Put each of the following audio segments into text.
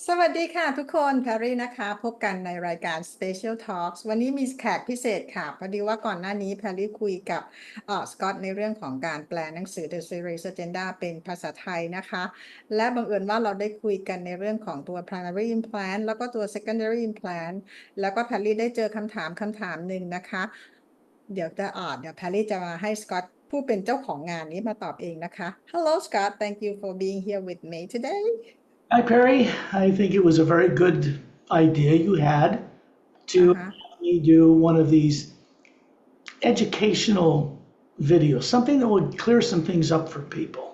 สวัสดีค่ะทุกคนแพรรี่นะคะพบกันในรายการ Special Talks วันนี้มีแขกพิเศษค่ะพอดีว่าก่อนหน้านี้แพรรี่คุยกับสกอตในเรื่องของการแปลหนังสือ The Series Agenda เป็นภาษาไทยนะคะและบังเอิญว่าเราได้คุยกันในเรื่องของตัว Primary Implant แล้วก็ตัว Secondary Implant แล้วก็แพรรี่ได้เจอคำถามหนึ่งนะคะเดี๋ยวแพรรี่จะมาให้สกอตผู้เป็นเจ้าของงานนี้มาตอบเองนะคะ Hello Scott, thank you for being here with me today. Hi, Perry. I think it was a very good idea you had to Uh-huh. have me do one of these educational videos, something that would clear some things up for people.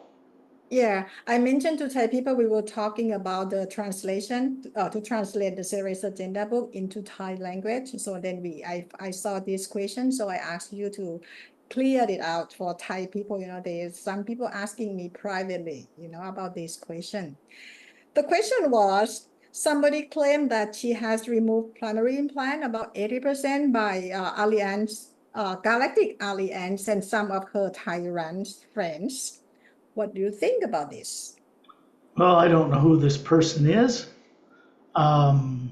Yeah, I mentioned to Thai people we were talking about the translation to translate the series agenda book into Thai language. So then I saw this question, so I asked you to clear it out for Thai people. There's some people asking me privately, about this question. The question was, somebody claimed that she has removed primary implant about 80% by Galactic Alliance and some of her Thai friends. What do you think about this? Well, I don't know who this person is, um,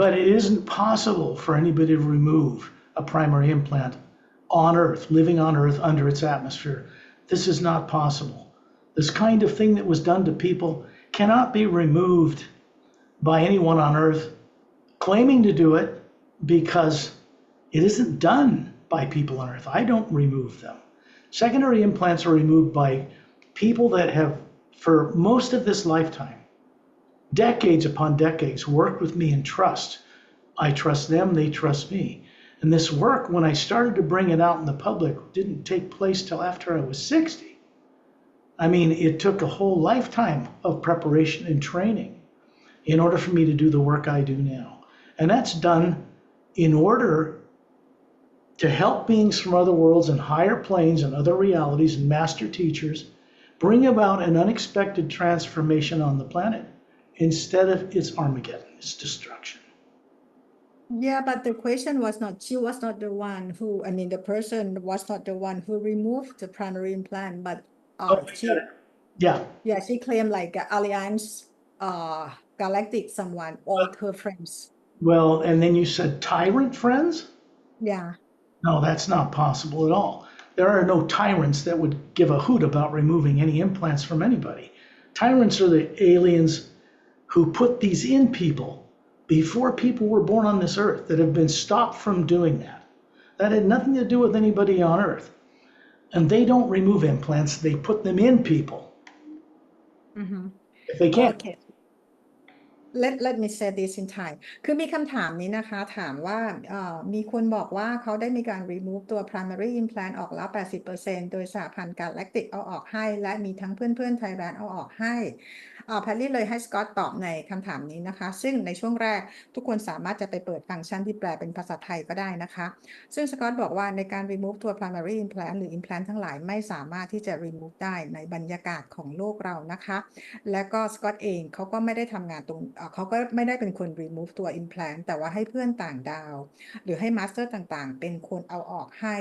but it isn't possible for anybody to remove a primary implant on Earth, living on Earth under its atmosphere. This is not possible. This kind of thing that was done to people cannot be removed by anyone on Earth claiming to do it because it isn't done by people on Earth. I don't remove them. Secondary implants are removed by people that have, for most of this lifetime, decades upon decades, worked with me in trust. I trust them, they trust me. And this work, when I started to bring it out in the public, didn't take place till after I was 60. I mean, it took a whole lifetime of preparation and training in order for me to do the work I do now. And that's done in order to help beings from other worlds and higher planes and other realities and master teachers bring about an unexpected transformation on the planet instead of its Armageddon, its destruction. Yeah, but the question was not, she was not the one who, the person was not the one who removed the primary implant, but she claimed like Alliance, Galactic someone, all her friends. Well, and then you said tyrant friends? Yeah. No, that's not possible at all. There are no tyrants that would give a hoot about removing any implants from anybody. Tyrants are the aliens who put these in people before people were born on this earth that have been stopped from doing that. That had nothing to do with anybody on earth. And they don't remove implants, they put them in people. Mm-hmm. If they can't. Okay. Let me say this in Thai คือมีคำถามนี้นะคะถามว่ามีคนบอกว่าเขาได้มีการ remove ตัว primary implant ออกแล้ว 80% โดยสหพันธ์ Galactic เอาออกให้และมีทั้งเพื่อนๆ Thailand เอาออกให้แพรรี่เลยให้สกอตตอบในคำถามนี้นะคะซึ่งในช่วงแรกทุกคนสามารถจะไปเปิดฟังก์ชันที่แปลเป็นภาษาไทยก็ได้นะคะซึ่งสกอตบอกว่าในการ remove ตัว primary implant หรือ implant ทั้งหลายไม่สามารถที่จะ remove ได้ในบรรยากาศของโลกเรานะคะและก็สกอตเองเขาก็ไม่ได้ทำงานตรงเขาก็ไม่ได้เป็นคน remove ตัว implant แต่ว่าให้เพื่อนต่างดาวหรือให้ master ต่างๆเป็นคนเอาออกให้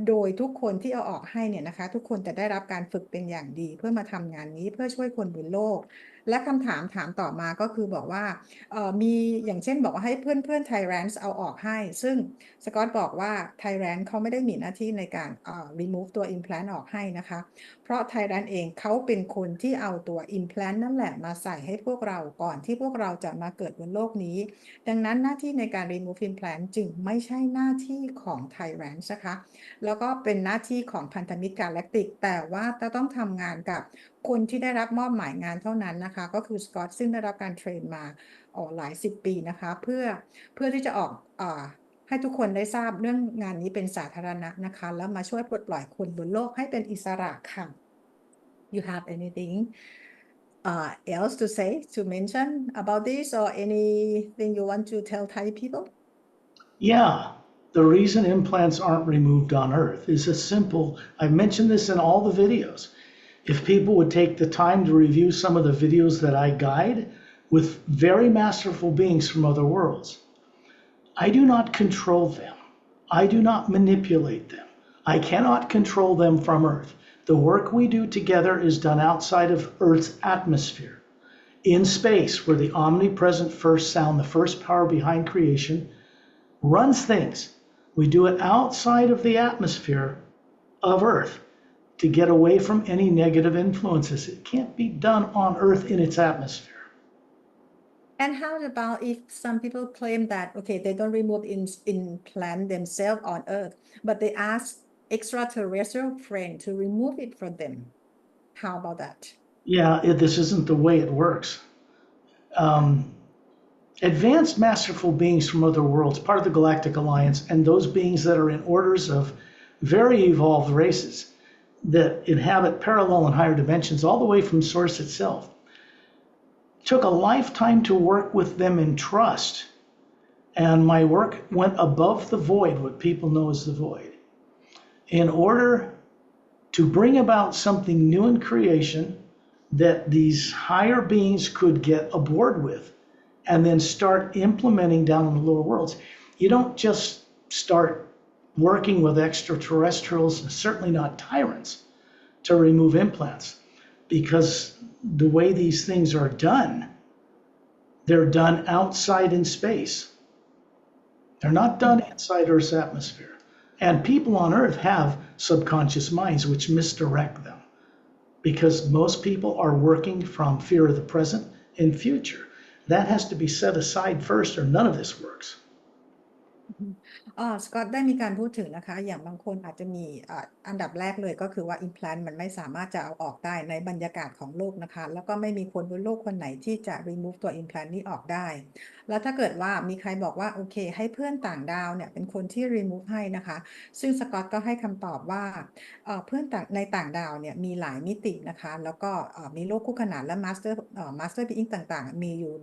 โดยทุกคนที่เอาออกให้เนี่ยนะคะทุกคนจะได้รับการฝึกเป็นอย่างดีเพื่อมาทำงานนี้เพื่อช่วยคนบนโลกและคำถามต่อมาก็คือบอกว่ามีอย่างเช่นบอกว่าให้เพื่อนไทแรนส์เอาออกให้ซึ่งสกอตบอกว่าไทแรนส์เขาไม่ได้มีหน้าที่ในการremove ตัว implant ออกให้นะคะเพราะไทแรนส์เองเขาเป็นคนที่เอาตัว implant นั่นแหละมาใส่ให้พวกเราก่อนที่พวกเราจะมาเกิดบนโลกนี้ดังนั้นหน้าที่ในการ remove implant จึงไม่ใช่หน้าที่ของไทแรนส์นะคะแล้วก็เป็นหน้าที่ของพันธมิตรกาแล็กติกแต่ว่าจะต้องทำงานกับคนที่ได้รับมอบหมายงานเท่านั้นนะคะก็คือสกอตซึ่งได้รับการเทรนมาหลาย10 ปีนะคะเพื่อที่จะออกให้ทุกคนได้ทราบเรื่องงานนี้เป็นสาธารณะนะคะแล้วมาช่วยปลดปล่อยคนบนโลกให้เป็นอิสระค่ะ You have anything else to say to mention about this or anything you want to tell Thai people? Yeah, the reason implants aren't removed on Earth is a simple, I've mentioned this in all the videos. If people would take the time to review some of the videos that I guide with very masterful beings from other worlds, I do not control them. I do not manipulate them. I cannot control them from Earth. The work we do together is done outside of Earth's atmosphere. in space, where the omnipresent first sound, the first power behind creation, runs things. We do it outside of the atmosphere of Earth to get away from any negative influences. It can't be done on Earth in its atmosphere. And how about if some people claim that, okay, they don't remove implant themselves on Earth, but they ask extraterrestrial friend to remove it for them? How about that? Yeah, this isn't the way it works. Advanced masterful beings from other worlds, part of the Galactic Alliance, and those beings that are in orders of very evolved races that inhabit parallel and higher dimensions, all the way from Source itself, took a lifetime to work with them in trust. And my work went above the void, what people know as the void, in order to bring about something new in creation that these higher beings could get aboard with and then start implementing down in the lower worlds. You don't just start working with extraterrestrials, certainly not tyrants, to remove implants, because the way these things are done, they're done outside in space. They're not done inside Earth's atmosphere. And people on Earth have subconscious minds which misdirect them, because most people are working from fear of the present and future. That has to be set aside first, or none of this works. สกอตได้มีการพูดถึงนะคะอย่างบางคนอาจจะมีอันดับแรกเลยก็คือว่า implant มันไม่สามารถจะเอาออกได้ในบรรยากาศของโลกนะคะแล้วก็ไม่มีคนบนโลกคนไหนที่จะ remove ตัว implant นี้ออกได้แล้วถ้าเกิดว่ามีใครบอกว่าโอเคให้เพื่อนต่างดาวเนี่ยเป็นคนที่ remove ให้นะคะซึ่งสกอตก็ให้คำตอบว่าเพื่อนในต่างดาวเนี่ยมีหลายมิตินะคะแล้วก็มีโลกคู่ขนานและ master being ต่างๆมีอยู่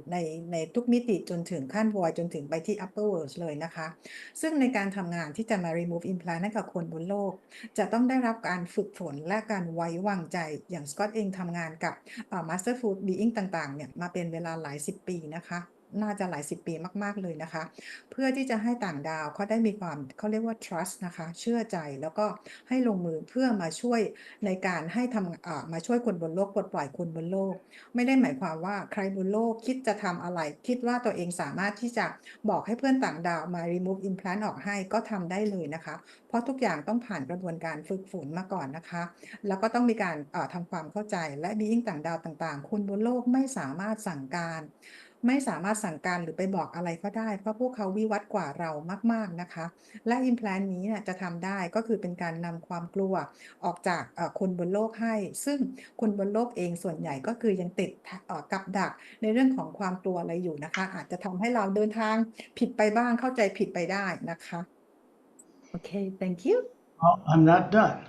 ในทุกมิติจนถึงขั้น void จนถึงไปที่ upper world เลยนะคะซึ่งในการทำงานที่จะมา remove implant ให้กับคนบนโลกจะต้องได้รับการฝึกฝนและการไว้วางใจอย่างสกอตเองทำงานกับMasterful being ต่างๆเนี่ยมาเป็นเวลาหลายสิบปีนะคะน่าจะหลายสิบปีมากๆเลยนะคะเพื่อที่จะให้ต่างดาวเขาได้มีความเขาเรียกว่า trust นะคะเชื่อใจแล้วก็ให้ลงมือเพื่อมาช่วยในการให้มาช่วยคนบนโลกปลดปล่อยคนบนโลกไม่ได้หมายความว่าใครบนโลกคิดจะทำอะไรคิดว่าตัวเองสามารถที่จะบอกให้เพื่อนต่างดาวมา remove implant ออกให้ก็ทำได้เลยนะคะเพราะทุกอย่างต้องผ่านกระบวนการฝึกฝนมาก่อนนะคะแล้วก็ต้องมีการทำความเข้าใจและ being ต่างดาวต่างๆคนบนโลกไม่สามารถสั่งการหรือไปบอกอะไรก็ได้เพราะพวกเขาวิวัฒน์กว่าเรามากๆนะคะและ implant นี้เนี่ยจะทำได้ก็คือเป็นการนำความกลัวออกจากคนบนโลกให้ซึ่งคนบนโลกเองส่วนใหญ่ก็คือยังติดกับดักในเรื่องของความกลัวอะไรอยู่นะคะอาจจะทำให้เราเดินทางผิดไปบ้างเข้าใจผิดไปได้นะคะโอเค thank you Well, I'm not done.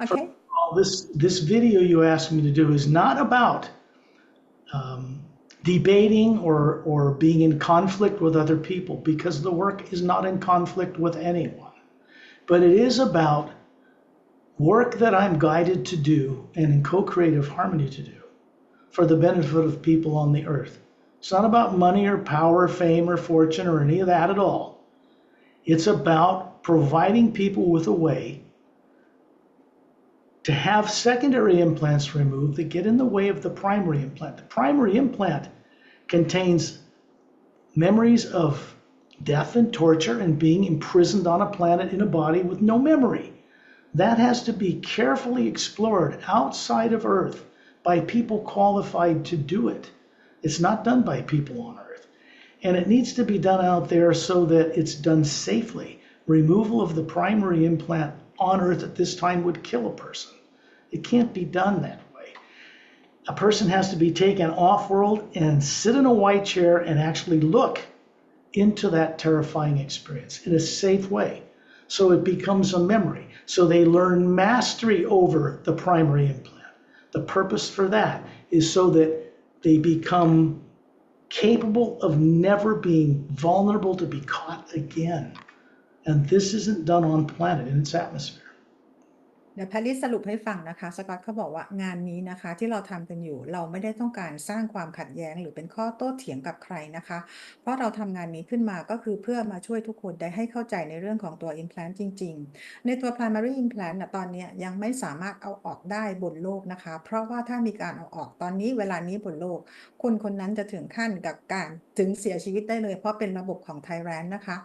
okay This video you asked me to do is not about debating or being in conflict with other people, because the work is not in conflict with anyone. But it is about work that I'm guided to do and in co-creative harmony to do for the benefit of people on the earth. It's not about money or power, fame or fortune or any of that at all. It's about providing people with a way to have secondary implants removed that get in the way of the primary implant. The primary implant contains memories of death and torture and being imprisoned on a planet in a body with no memory. That has to be carefully explored outside of Earth by people qualified to do it. It's not done by people on Earth. And it needs to be done out there so that it's done safely. Removal of the primary implant on Earth at this time would kill a person. It can't be done that way. A person has to be taken off-world and sit in a white chair and actually look into that terrifying experience in a safe way, so it becomes a memory, so they learn mastery over the primary implant. The purpose for that is so that they become capable of never being vulnerable to be caught again. And this isn't done on planet in its atmosphere. เดี๋ยวแพรรี่สรุปให้ฟังนะคะสกอตเขาบอกว่างานนี้นะคะที่เราทำกันอยู่เราไม่ได้ต้องการสร้างความขัดแย้งหรือเป็นข้อโต้เถียงกับใครนะคะเพราะเราทำงานนี้ขึ้นมาก็คือเพื่อมาช่วยทุกคนได้ให้เข้าใจในเรื่องของตัว implant จริงๆในตัว primary implant นะตอนนี้ยังไม่สามารถเอาออกได้บนโลกนะคะเพราะว่าถ้ามีการเอาออกตอนนี้เวลานี้บนโลกคนนั้นจะถึงขั้นกับการถึงเสียชีวิตได้เลยเพราะเป็นระบบของไทยแลนด์นะคะ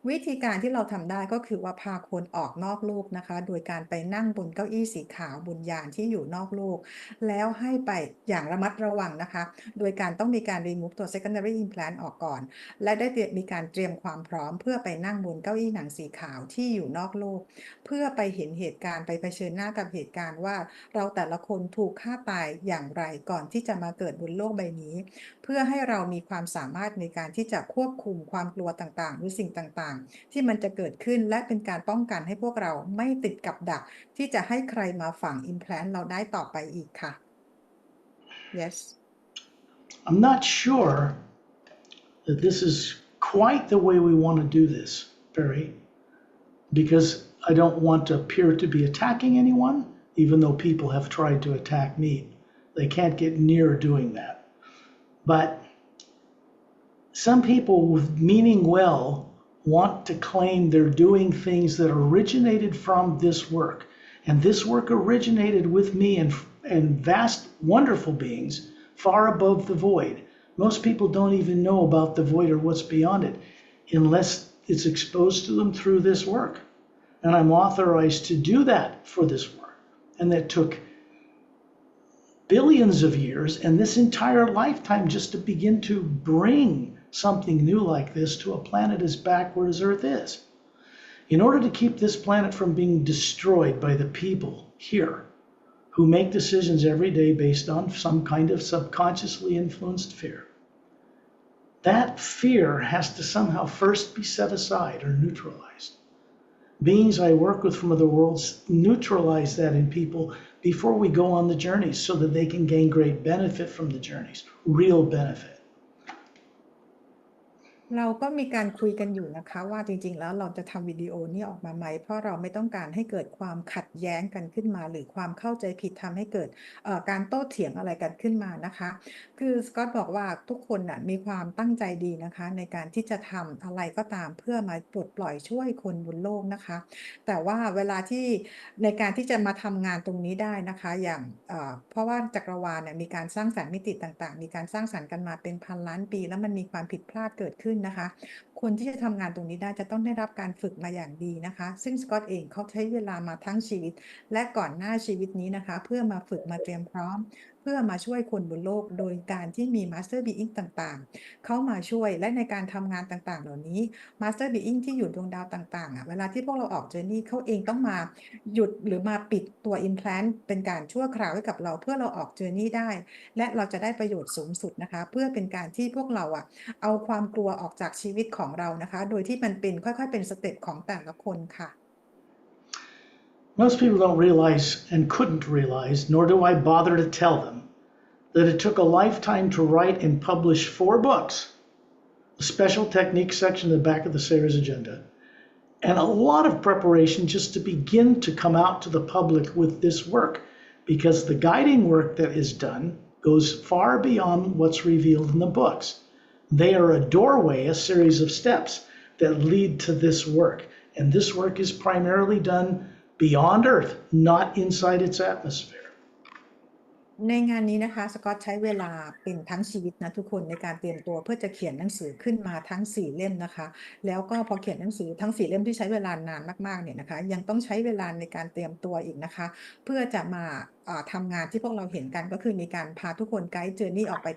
วิธีการที่เราทำได้ก็คือว่าพาคนออกนอกโลกนะคะโดยการไปนั่งบนเก้าอี้สีขาวบนยานที่อยู่นอกโลกแล้วให้ไปอย่างระมัดระวังนะคะโดยการต้องมีการ remove ตัว secondary implant ออกก่อนและได้มีการเตรียมความพร้อมเพื่อไปนั่งบนเก้าอี้หนังสีขาวที่อยู่นอกโลกเพื่อไปเห็นเหตุการณ์ไปเผชิญหน้ากับเหตุการณ์ว่าเราแต่ละคนถูกฆ่าตายอย่างไรก่อนที่จะมาเกิดบนโลกใบนี้เพื่อให้เรามีความสามารถในการที่จะควบคุมความกลัวต่างๆหรือสิ่งต่างๆที่มันจะเกิดขึ้นและเป็นการป้องกันให้พวกเราไม่ติดกับดักที่จะให้ใครมาฝัง implant เราได้ต่อไปอีกค่ะ yes I'm not sure that this is quite the way we want to do this, Barry, because I don't want to appear to be attacking anyone, even though people have tried to attack me. They can't get near doing that. But some people with meaning well want to claim they're doing things that originated from this work. And this work originated with me and vast, wonderful beings far above the void. Most people don't even know about the void or what's beyond it unless it's exposed to them through this work. And I'm authorized to do that for this work. And that took billions of years and this entire lifetime just to begin to bring something new like this to a planet as backward as Earth is. In order to keep this planet from being destroyed by the people here who make decisions every day based on some kind of subconsciously influenced fear, that fear has to somehow first be set aside or neutralized. Beings I work with from other worlds neutralize that in people before we go on the journeys so that they can gain great benefit from the journeys, real benefit. เราก็มีการคุยกันอยู่นะคะว่าจริงๆแล้วเราจะทำวิดีโอนี้ออกมาไหมเพราะเราไม่ต้องการให้เกิดความขัดแย้งกันขึ้นมาหรือความเข้าใจผิดทำให้เกิดการโต้เถียงอะไรกันขึ้นมานะคะคือสกอตบอกว่าทุกคนมีความตั้งใจดีนะคะในการที่จะทำอะไรก็ตามเพื่อมาปลดปล่อยช่วยคนบนโลกนะคะแต่ว่าเวลาที่ในการที่จะมาทำงานตรงนี้ได้นะคะอย่างเพราะว่าจักรวาลมีการสร้างสรรค์มิติต่างๆมีการสร้างสรรค์กันมาเป็นพันล้านปีแล้วมันมีความผิดพลาดเกิดขึ้นนะคะคนที่จะทำงานตรงนี้ได้จะต้องได้รับการฝึกมาอย่างดีนะคะซึ่งสกอตเองเขาใช้เวลามาทั้งชีวิตและก่อนหน้าชีวิตนี้นะคะเพื่อมาฝึกมาเตรียมพร้อมเพื่อมาช่วยคนบนโลกโดยการที่มี Master Being ต่างๆเข้ามาช่วยและในการทำงานต่างๆเหล่านี้ Master Being ที่อยู่ดวงดาวต่างๆเวลาที่พวกเราออกเจอร์นี่เขาเองต้องมาหยุดหรือมาปิดตัว implant เป็นการชั่วคราวให้กับเราเพื่อเราออกเจอร์นี่ได้และเราจะได้ประโยชน์สูงสุดนะคะเพื่อเป็นการที่พวกเราเอาความกลัวออกจากชีวิตของเรานะคะโดยที่มันเป็นค่อยๆเป็นสเต็ปของแต่ละคนค่ะ Most people don't realize and couldn't realize, nor do I bother to tell them, that it took a lifetime to write and publish 4 books, a special technique section in the back of the Sayers agenda, and a lot of preparation just to begin to come out to the public with this work, because the guiding work that is done goes far beyond what's revealed in the books. They are a doorway, a series of steps that lead to this work. And this work is primarily done beyond Earth, not inside its atmosphere. ในงานนี้นะคะสกอตใช้เวลาเป็นทั้งชีวิตนะทุกคนในการเตรียมตัวเพื่อจะเขียนหนังสือขึ้นมาทั้ง4เล่มนะคะแล้วก็พอเขียนหนังสือทั้ง4เล่มที่ใช้เวลานานมากๆเนี่ยนะคะยังต้องใช้เวลาในการเตรียมตัวอีกนะคะเพื่อจะมาทำงานที่พวกเราเห็นกันก็คือมีการพาทุกคนไกด์เจอร์นี่ออกไป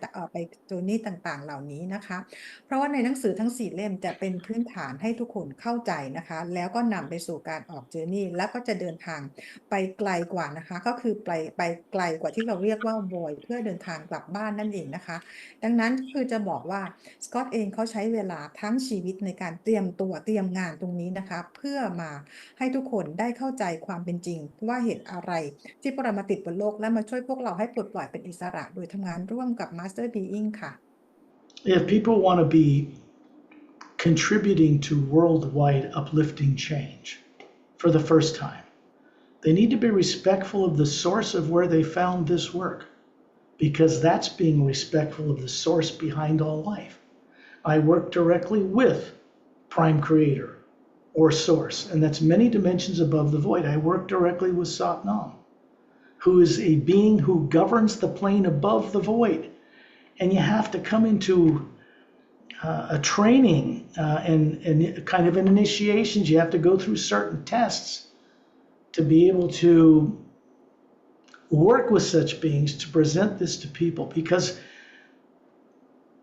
เจอร์นี่ต่างๆเหล่านี้นะคะเพราะว่าในหนังสือทั้ง4เล่มจะเป็นพื้นฐานให้ทุกคนเข้าใจนะคะแล้วก็นำไปสู่การออกเจอร์นี่แล้วก็จะเดินทางไปไกลกว่านะคะก็คือไปไกลกว่าที่เราเรียกว่า void เพื่อเดินทางกลับบ้านนั่นเองนะคะดังนั้นคือจะบอกว่าสกอตเองเขาใช้เวลาทั้งชีวิตในการเตรียมตัวเตรียมงานตรงนี้นะคะเพื่อมาให้ทุกคนได้เข้าใจความเป็นจริงว่าเหตุอะไรที่พวกเรามาติดบนโลกและมาช่วยพวกเราให้ปลดปล่อยเป็นอิสระโดยทำงานร่วมกับ Master Being ค่ะ If people want to be contributing to worldwide uplifting change for the first time, They need to be respectful of the source of where they found this work, because that's being respectful of the source behind all life. I work directly with Prime Creator or Source, and that's many dimensions above the void. I work directly with Satnam, who is a being who governs the plane above the void. And you have to come into a training and kind of an initiations. You have to go through certain tests to be able to work with such beings to present this to people. Because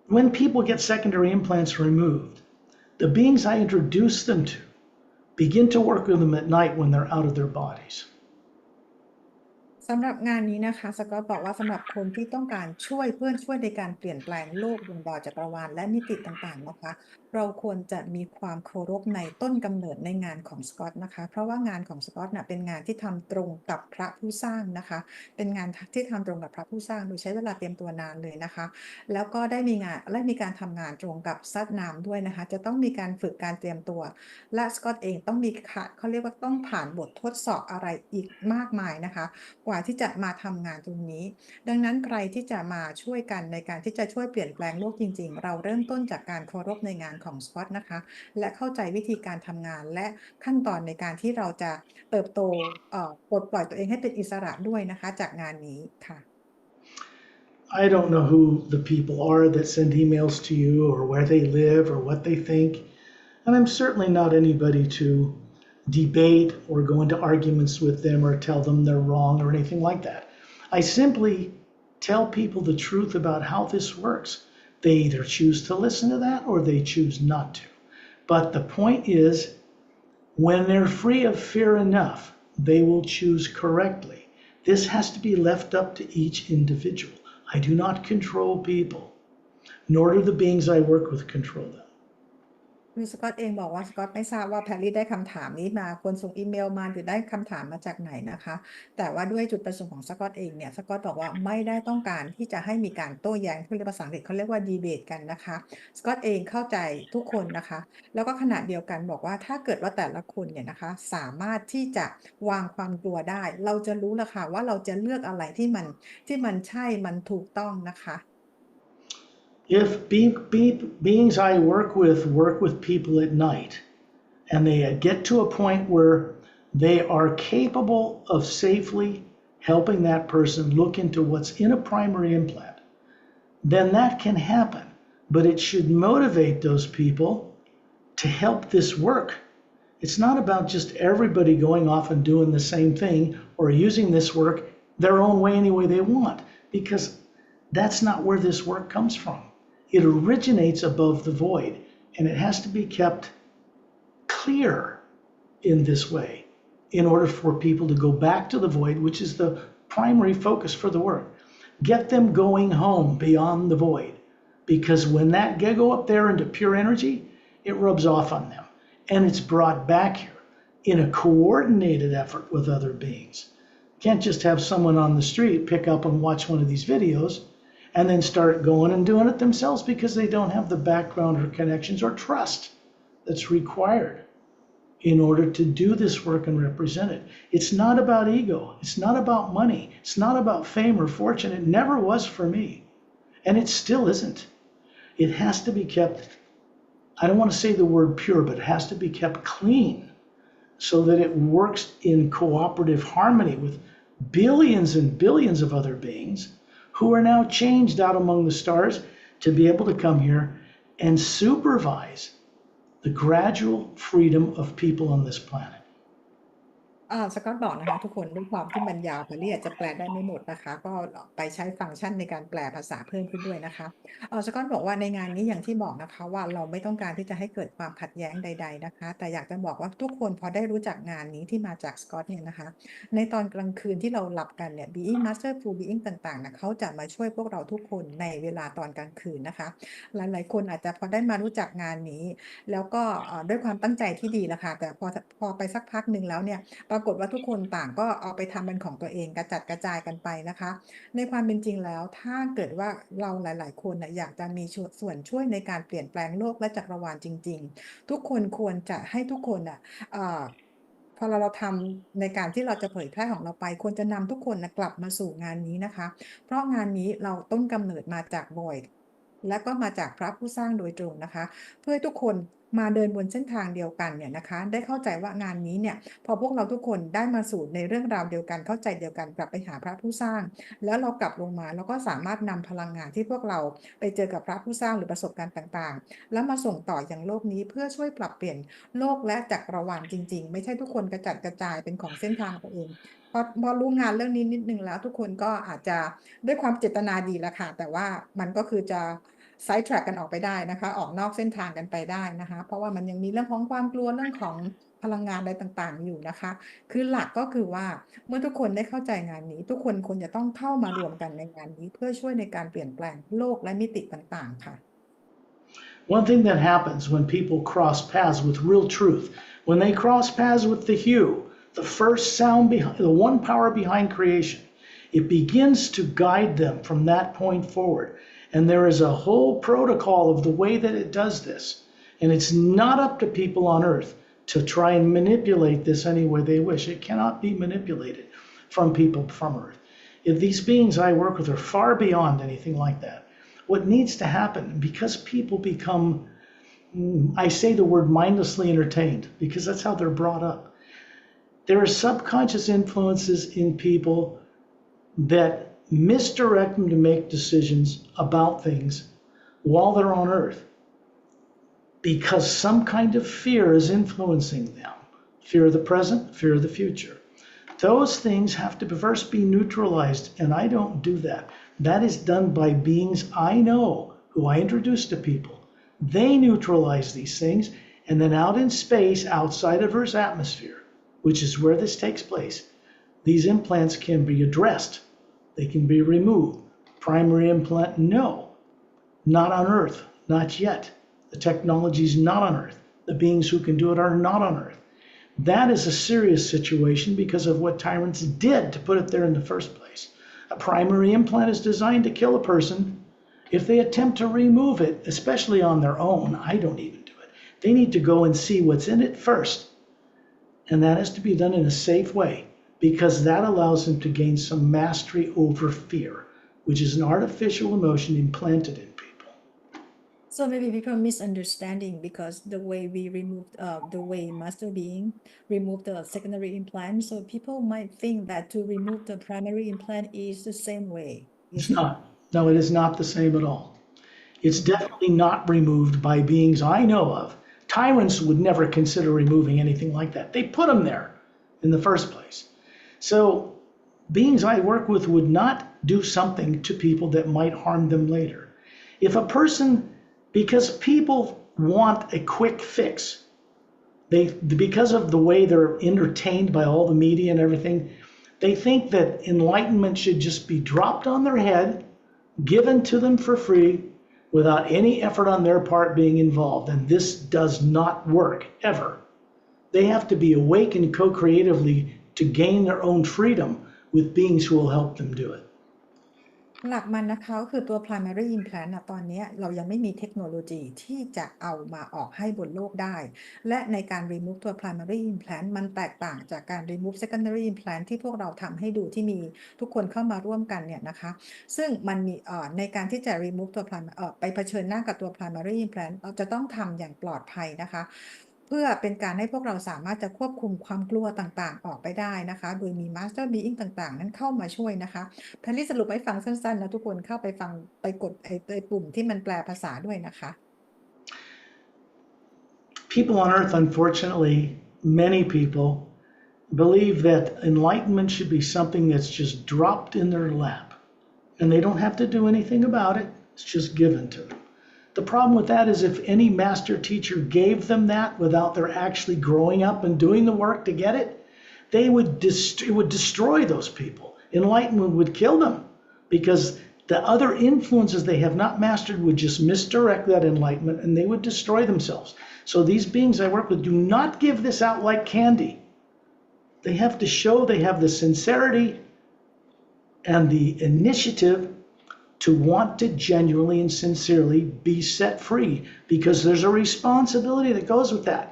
when people get secondary implants removed, the beings I introduce them to begin to work with them at night when they're out of their bodies. สำหรับงานนี้นะคะสกอตบอกว่าสำหรับคนที่ต้องการช่วยเพื่อนช่วยในการเปลี่ยนแปลงโลกดวงดาวจักรวาลและมิติต่างๆนะคะเราควรจะมีความเคารพในต้นกำเนิดในงานของสกอตนะคะเพราะว่างานของสกอตเป็นงานที่ทำตรงกับพระผู้สร้างนะคะเป็นงานที่ทำตรงกับพระผู้สร้างโดยใช้เวลาเตรียมตัวนานเลยนะคะแล้วก็ได้มีการทำงานตรงกับซัดนามด้วยนะคะจะต้องมีการฝึกการเตรียมตัวและสกอตเองต้องมีเขาเรียกว่าต้องผ่านบททดสอบอะไรอีกมากมายนะคะกว่าที่จะมาทำงานตรงนี้ดังนั้นใครที่จะมาช่วยกันในการที่จะช่วยเปลี่ยนแปลงโลกจริงๆเราเริ่มต้นจากการเคารพในงานของสกอตนะคะและเข้าใจวิธีการทำงานและขั้นตอนในการที่เราจะเติบโตปลดปล่อยตัวเองให้เป็นอิสระด้วยนะคะจากงานนี้ค่ะ I don't know who the people are that send emails to you or where they live or what they think. And I'm certainly not anybody to debate or go into arguments with them or tell them they're wrong or anything like that. I simply tell people the truth about how this works. They either choose to listen to that or they choose not to. But the point is, when they're free of fear enough, they will choose correctly. This has to be left up to each individual. I do not control people, nor do the beings I work with control them. คือสกอตเองบอกว่าสกอตไม่ทราบว่าแพรรี่ได้คำถามนี้มาคนส่งอีเมลมาหรือได้คำถามมาจากไหนนะคะแต่ว่าด้วยจุดประสงค์ของสกอตเองเนี่ยสกอตบอกว่าไม่ได้ต้องการที่จะให้มีการโต้แย้งที่ภาษาอังกฤษเขาเรียกว่าดีเบตกันนะคะสกอตเองเข้าใจทุกคนนะคะแล้วก็ขณะเดียวกันบอกว่าถ้าเกิดว่าแต่ละคนเนี่ยนะคะสามารถที่จะวางความกลัวได้เราจะรู้ละค่ะว่าเราจะเลือกอะไรที่มันใช่มันถูกต้องนะคะ If beings I work with people at night, and they get to a point where they are capable of safely helping that person look into what's in a primary implant, then that can happen. But it should motivate those people to help this work. It's not about just everybody going off and doing the same thing or using this work their own way any way they want, because that's not where this work comes from. It originates above the void, and it has to be kept clear in this way in order for people to go back to the void, which is the primary focus for the work. Get them going home beyond the void, because when that go up there into pure energy, it rubs off on them, and it's brought back here in a coordinated effort with other beings. You can't just have someone on the street pick up and watch one of these videos and then start going and doing it themselves because they don't have the background or connections or trust that's required in order to do this work and represent it. It's not about ego. It's not about money. It's not about fame or fortune. It never was for me. And it still isn't. It has to be kept, I don't want to say the word pure, but it has to be kept clean so that it works in cooperative harmony with billions and billions of other beings who are now changed out among the stars to be able to come here and supervise the gradual freedom of people on this planet. สกอตบอกนะคะทุกคนด้วยความที่มันยาวแพรรี่อาจจะแปลได้ไม่หมดนะคะก็ไปใช้ฟังก์ชันในการแปลภาษาเพิ่มขึ้นด้วยนะคะสกอตบอกว่าในงานนี้อย่างที่บอกนะคะว่าเราไม่ต้องการที่จะให้เกิดความขัดแย้งใดๆนะคะแต่อยากจะบอกว่าทุกคนพอได้รู้จักงานนี้ที่มาจากสกอตเนี่ยนะคะในตอนกลางคืนที่เราหลับกันเนี่ย Being Masterful Being ต่างๆนะเขาจะมาช่วยพวกเราทุกคนในเวลาตอนกลางคืนนะคะหลายๆคนอาจจะพอได้มารู้จักงานนี้แล้วก็ด้วยความตั้งใจที่ดีละค่ะแต่พอไปสักพักหนึ่งแล้วเนี่ยปรากฏว่าทุกคนต่างก็เอาไปทำเป็นของตัวเองกระจัดกระจายกันไปนะคะในความเป็นจริงแล้วถ้าเกิดว่าเราหลายๆคนอยากจะมีส่วนช่วยในการเปลี่ยนแปลงโลกและจักรวาลจริงๆทุกคนควรจะให้ทุกคน พอเราทำในการที่เราจะเผยแพร่ของเราไปควรจะนำทุกคนนะกลับมาสู่งานนี้นะคะ เพราะงานนี้เราต้นกำเนิดมาจากบอยและก็มาจากพระผู้สร้างโดยตรงนะคะ เพื่อให้ทุกคนมาเดินบนเส้นทางเดียวกันเนี่ยนะคะ ได้เข้าใจว่างานนี้เนี่ยพอพวกเราทุกคนได้มาสู่ในเรื่องราวเดียวกันเข้าใจเดียวกันกลับไปหาพระผู้สร้าง แล้วเรากลับลงมาแล้วก็สามารถนำพลังงานที่พวกเราไปเจอกับพระผู้สร้างหรือประสบการณ์ต่างๆ แล้วมาส่งต่ออย่างโลกนี้เพื่อช่วยปรับเปลี่ยนโลกและจักรวาลจริงๆไม่ใช่ทุกคนกระจัดกระจายเป็นของเส้นทางตัวเองพอรู้งานเรื่องนี้นิดนึงแล้วทุกคนก็อาจจะด้วยความเจตนาดีแหละค่ะแต่ว่ามันก็คือจะไซด์แทร็กกันออกไปได้นะคะออกนอกเส้นทางกันไปได้นะคะเพราะว่ามันยังมีเรื่องของความกลัวเรื่องของพลังงานอะไรต่างๆอยู่นะคะคือหลักก็คือว่าเมื่อทุกคนได้เข้าใจงานนี้ทุกคนควรจะต้องเข้ามารวมกันในงานนี้เพื่อช่วยในการเปลี่ยนแปลงโลกและมิติต่างๆค่ะ One thing that happens when people cross paths with real truth, when they cross paths with the hue, the first sound behind, the one power behind creation, it begins to guide them from that point forward. And there is a whole protocol of the way that it does this. And it's not up to people on earth to try and manipulate this any way they wish. It cannot be manipulated from people from earth. If these beings I work with are far beyond anything like that. What needs to happen, because people become, I say the word mindlessly entertained, because that's how they're brought up. There are subconscious influences in people that misdirect them to make decisions about things while they're on earth, because some kind of fear is influencing them. Fear of the present, fear of the future. Those things have to first be neutralized, and I don't do that. That is done by beings I know, who I introduce to people. They neutralize these things, and then out in space, outside of Earth's atmosphere, which is where this takes place, these implants can be addressed. They can be removed. Primary implant, no. Not on Earth, not yet. The technology is not on Earth. The beings who can do it are not on Earth. That is a serious situation because of what tyrants did to put it there in the first place. A primary implant is designed to kill a person. If they attempt to remove it, especially on their own, I don't even do it. They need to go and see what's in it first. And that has to be done in a safe way, because that allows them to gain some mastery over fear, which is an artificial emotion implanted in people. So maybe people misunderstanding because the way we removed, the way Master Being removed the secondary implant, so people might think that to remove the primary implant is the same way. It's not. No, it is not the same at all. It's definitely not removed by beings I know of. Tyrants would never consider removing anything like that. They put them there in the first place. So beings I work with would not do something to people that might harm them later. If a person, because people want a quick fix, because of the way they're entertained by all the media and everything, they think that enlightenment should just be dropped on their head, given to them for free, without any effort on their part being involved. And this does not work, ever. They have to be awakened co-creatively to gain their own freedom with beings who will help them do it. หลักมันนะคะก็คือตัว primary implant ตอนนี้เรายังไม่มีเทคโนโลยีที่จะเอามาออกให้บนโลกได้และในการ remove ตัว primary implant มันแตกต่างจากการ remove secondary implant ที่พวกเราทำให้ดูที่มีทุกคนเข้ามาร่วมกันเนี่ยนะคะซึ่งมันมีในการที่จะ remove ตัว ไปเผชิญหน้ากับตัว primary implant เราจะต้องทำอย่างปลอดภัยนะคะเพื่อเป็นการให้พวกเราสามารถจะควบคุมความกลัวต่างๆออกไปได้นะคะโดยมี Master Being ต่างๆนั้นเข้ามาช่วยนะคะแพรรี่สรุปให้ฟังสั้นๆแล้วทุกคนเข้าไปฟังไปกดไอ้ปุ่มที่มันแปลภาษาด้วยนะคะ People on Earth, unfortunately, many people believe that enlightenment should be something that's just dropped in their lap, and they don't have to do anything about it. It's just given to them. The problem with that is if any master teacher gave them that without their actually growing up and doing the work to get it, it would destroy those people. Enlightenment would kill them because the other influences they have not mastered would just misdirect that enlightenment and they would destroy themselves. So these beings I work with do not give this out like candy. They have to show they have the sincerity and the initiative to want to genuinely and sincerely be set free, because there's a responsibility that goes with that.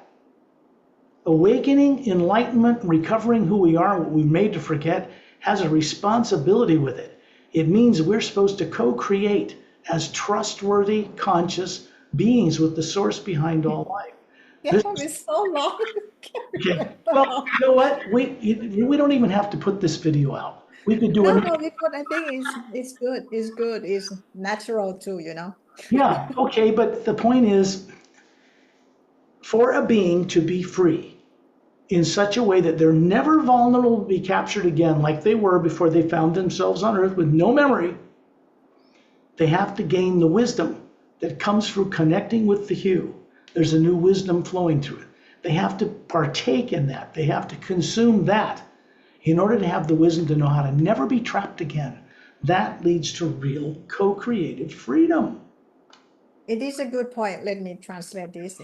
Awakening, enlightenment, recovering who we are, what we've made to forget, has a responsibility with it. It means we're supposed to co-create as trustworthy, conscious beings with the source behind all life. Yeah, it's so long. Okay. Well, you know what? We don't even have to put this video out. We could do No, another. because I think it's good. It's good. It's natural too, you know. Yeah, okay, but the point is, for a being to be free in such a way that they're never vulnerable to be captured again like they were before they found themselves on earth with no memory, they have to gain the wisdom that comes through connecting with the hue. There's a new wisdom flowing through it. They have to partake in that. They have to consume that in order to have the wisdom to know how to never be trapped again. That leads to real co-creative freedom. It is a good point. Let me translate this.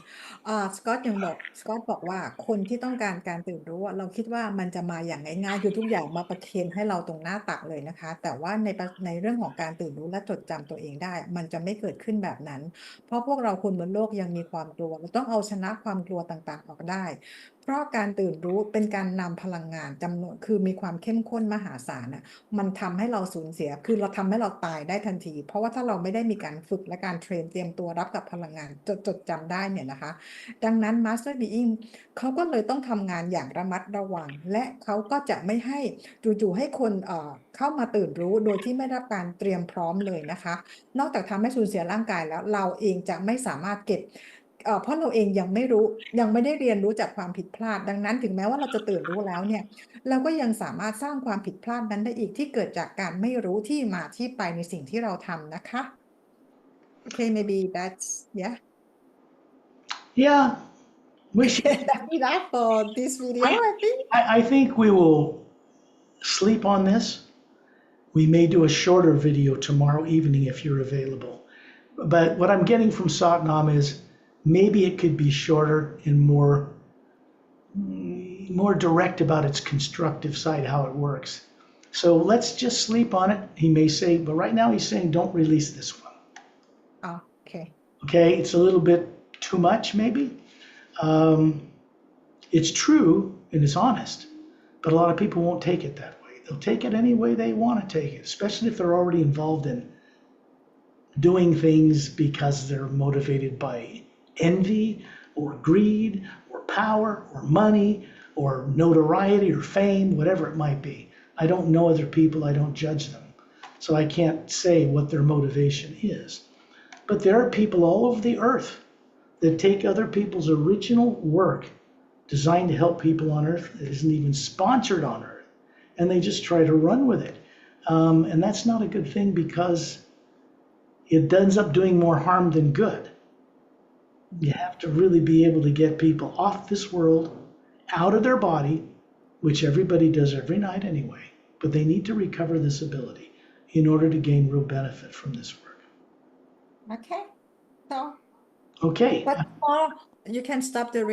สกอตบอกว่าคนที่ต้องการการตื่นรู้อะเราคิดว่ามันจะมาอย่างง่ายๆคือทุกอย่างมาประเคนให้เราตรงหน้าตักเลยนะคะ แต่ว่าในเรื่องของการตื่นรู้และจดจำตัวเองได้ มันจะไม่เกิดขึ้นแบบนั้น เพราะพวกเราคนบนโลกยังมีความกลัวเราต้องเอาชนะความกลัวต่างๆออกได้ เพราะการตื่นรู้เป็นการนำพลังงานจำนวนคือมีความเข้มข้นมหาศาลน่ะมันทำให้เราสูญเสียคือเราทำให้เราตายได้ทันที เพราะว่าถ้าเราไม่ได้มีการฝึกและการเทรนเตรียมตัวรับกับพลังงานจดจำได้เนี่ยนะคะ ดังนั้น Master Being เขาก็เลยต้องทำงานอย่างระมัดระวัง และเขาก็จะไม่ให้จู่ๆให้คนเข้ามาตื่นรู้โดยที่ไม่ได้รับการเตรียมพร้อมเลยนะคะ นอกจากทำให้สูญเสียร่างกายแล้วเราเองจะไม่สามารถเก็บเพราะเราเองยังไม่รู้ยังไม่ได้เรียนรู้จากความผิดพลาดดังนั้นถึงแม้ว่าเราจะตื่นรู้แล้วเนี่ยเราก็ยังสามารถสร้างความผิดพลาดนั้นได้อีกที่เกิดจากการไม่รู้ที่มาที่ไปในสิ่งที่เราทำนะคะ Okay, maybe that's Yeah, we should. that's enough for this video, I think. I think we will sleep on this. We may do a shorter video tomorrow evening if you're available. But what I'm getting from Satnam is maybe it could be shorter and more direct about its constructive side, how it works. So let's just sleep on it. He may say, but right now he's saying don't release this one. Okay. Okay, it's a little bit too much maybe. It's true and it's honest, but a lot of people won't take it that way. They'll take it any way they want to take it, especially if they're already involved in doing things because they're motivated by envy or greed or power or money or notoriety or fame, whatever it might be. I don't know other people, I don't judge them, so I can't say what their motivation is. But there are people all over the earth that take other people's original work designed to help people on earth that isn't even sponsored on earth, and they just try to run with it. And that's not a good thing because it ends up doing more harm than good. You have to really be able to get people off this world, out of their body, which everybody does every night anyway, but they need to recover this ability in order to gain real benefit from this work. Okay. So, Okay. but you can stop the